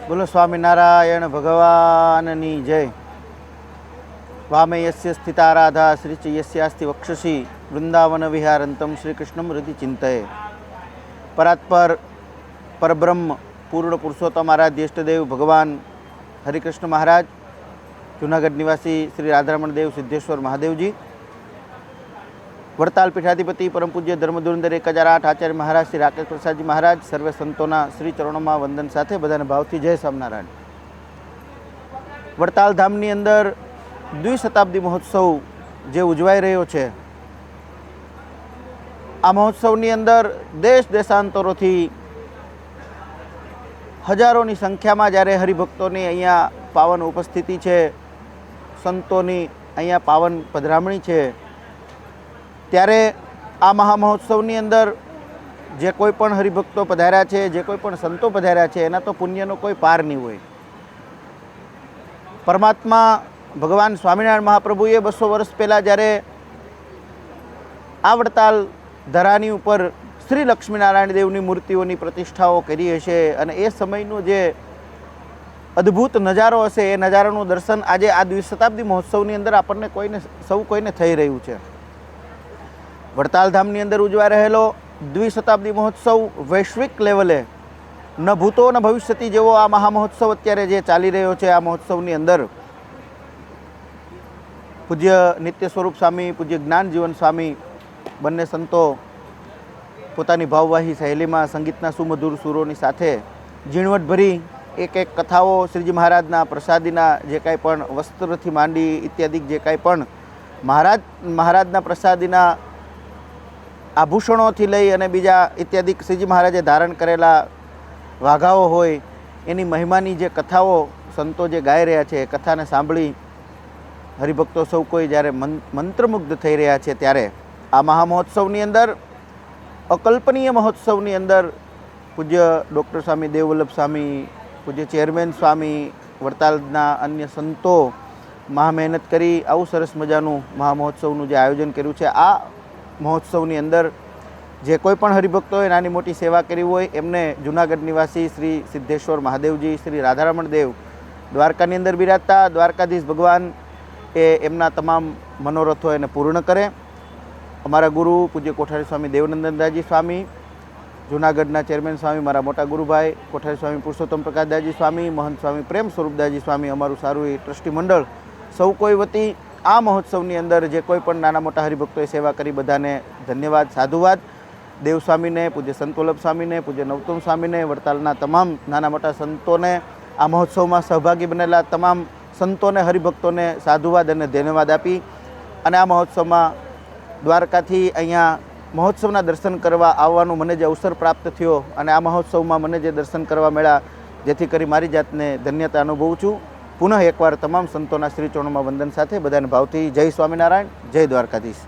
બોલો સ્વામિનારાયણ ભગવાનની જય। વામે યસ્ય સ્થિતા રાધા શ્રી ચ યસ્યાસ્તિ વક્ષસી વૃંદાવન વિહારંતમ શ્રી કૃષ્ણમ હૃદિ ચિંતયે। પરાત્પર પરબ્રહ્મ પૂર્ણ પુરુષોત્તમ આરાધ્ય જ્યેષ્ઠદેવ ભગવાન હરિકૃષ્ણ મહારાજ, જૂનાગઢ નિવાસી શ્રી રાધારમણ દેવ સિદ્ધેશ્વર મહાદેવજી, વડતાલ પીઠાધિપતિ પરમ પૂજ્ય ધર્મધુરંધર 1008 આચાર્ય મહારાજ શ્રી રાકેશ પ્રસાદજી મહારાજ, સર્વે સંતોના શ્રી ચરણોમાં વંદન સાથે બધાને ભાવથી જય સ્વામિનારાયણ। વડતાલ ધામની અંદર દ્વિશતાબ્દી મહોત્સવ જે ઉજવાઈ રહ્યો છે, આ મહોત્સવની અંદર દેશ દેશાંતરોથી હજારોની સંખ્યામાં જ્યારે હરિભક્તોની અહીંયા પાવન ઉપસ્થિતિ છે, સંતોની અહીંયા પાવન પધરામણી છે, ત્યારે આ મહામહોત્સવની અંદર જે કોઈ પણ હરિભક્તો પધાર્યા છે, જે કોઈ પણ સંતો પધાર્યા છે, એના તો પુણ્યનો કોઈ પાર નહીં હોય। પરમાત્મા ભગવાન સ્વામિનારાયણ મહાપ્રભુએ 200 વર્ષ પહેલાં જ્યારે આ વડતાલ ધરાની ઉપર શ્રી લક્ષ્મીનારાયણ દેવની મૂર્તિઓની પ્રતિષ્ઠાઓ કરી હશે અને એ સમયનો જે અદ્ભુત નજારો હશે, એ નજારાનું દર્શન આજે આ દ્વિશતાબ્દી મહોત્સવની અંદર આપણને કોઈને થઈ રહ્યું છે। વડતાલ ધામની અંદર ઉજવાઈ રહેલો દ્વિશતાબ્દી મહોત્સવ વૈશ્વિક લેવલે ન ભૂતો ન ભવિષ્યથી જેવો આ મહામહોત્સવ અત્યારે જે ચાલી રહ્યો છે, આ મહોત્સવની અંદર પૂજ્ય નિત્ય સ્વરૂપ સ્વામી, પૂજ્ય જ્ઞાનજીવન સ્વામી બંને સંતો પોતાની ભાવવાહી શૈલીમાં સંગીતના સુમધુર સુરોની સાથે ઝીણવટભરી એક એક કથાઓ, શ્રીજી મહારાજના પ્રસાદીના જે કાંઈ પણ વસ્ત્રથી માંડી ઇત્યાદિ જે કાંઈ પણ મહારાજના પ્રસાદીના આભૂષણોથી લઈ અને બીજા ઇત્યાદિ શ્રીજી મહારાજે ધારણ કરેલા વાઘાઓ હોય, એની મહિમાની જે કથાઓ સંતો જે ગાઈ રહ્યા છે, એ કથાને સાંભળી હરિભક્તો સૌ કોઈ જ્યારે મંત્રમુગ્ધ થઈ રહ્યા છે, ત્યારે આ મહામહોત્સવની અંદર અકલ્પનીય મહોત્સવની અંદર પૂજ્ય ડૉક્ટર સ્વામી દેવવલ્લભ સ્વામી, પૂજ્ય ચેરમેન સ્વામી, વડતાલના અન્ય સંતો મહા મહેનત કરી આવું સરસ મજાનું મહામહોત્સવનું જે આયોજન કર્યું છે। આ મહોત્સવની અંદર જે કોઈ પણ હરિભક્તોએ નાની મોટી સેવા કરી હોય એમને જૂનાગઢ નિવાસી શ્રી સિદ્ધેશ્વર મહાદેવજી, શ્રી રાધારમણ દેવ દ્વારકાની અંદર બિરાજતા દ્વારકાધીશ ભગવાન એ એમના તમામ મનોરથો એને પૂર્ણ કરે। અમારા ગુરુ પૂજ્ય કોઠારી સ્વામી દેવનંદનદાસજી સ્વામી, જૂનાગઢના ચેરમેન સ્વામી મારા મોટા ગુરુભાઈ કોઠારી સ્વામી પુરુષોત્તમ પ્રકાશદાસજી સ્વામી, મહંત સ્વામી પ્રેમ સ્વરૂપદાસજી સ્વામી, અમારું સારું એ ટ્રસ્ટી મંડળ સૌ કોઈ વતી આ મહોત્સવની અંદર જે કોઈ પણ નાના મોટા હરિભક્તોએ સેવા કરી બધાને ધન્યવાદ, સાધુવાદ। દેવસ્વામીને, પૂજ્ય સંતવલ્લભ સ્વામીને, પૂજ્ય નવતમ સ્વામીને, વડતાલના તમામ નાના મોટા સંતોને, આ મહોત્સવમાં સહભાગી બનેલા તમામ સંતોને, હરિભક્તોને સાધુવાદ અને ધન્યવાદ આપી અને આ મહોત્સવમાં દ્વારકાથી અહીંયા મહોત્સવના દર્શન કરવા આવવાનું મને જે અવસર પ્રાપ્ત થયો અને આ મહોત્સવમાં મને જે દર્શન કરવા મળ્યા, જેથી કરી મારી જાતને ધન્યતા અનુભવું છું। પુનઃ એકવાર તમામ સંતોના શ્રી ચરણોમાં વંદન સાથે બધાને ભાવથી જય સ્વામિનારાયણ, જય દ્વારકાધીશ।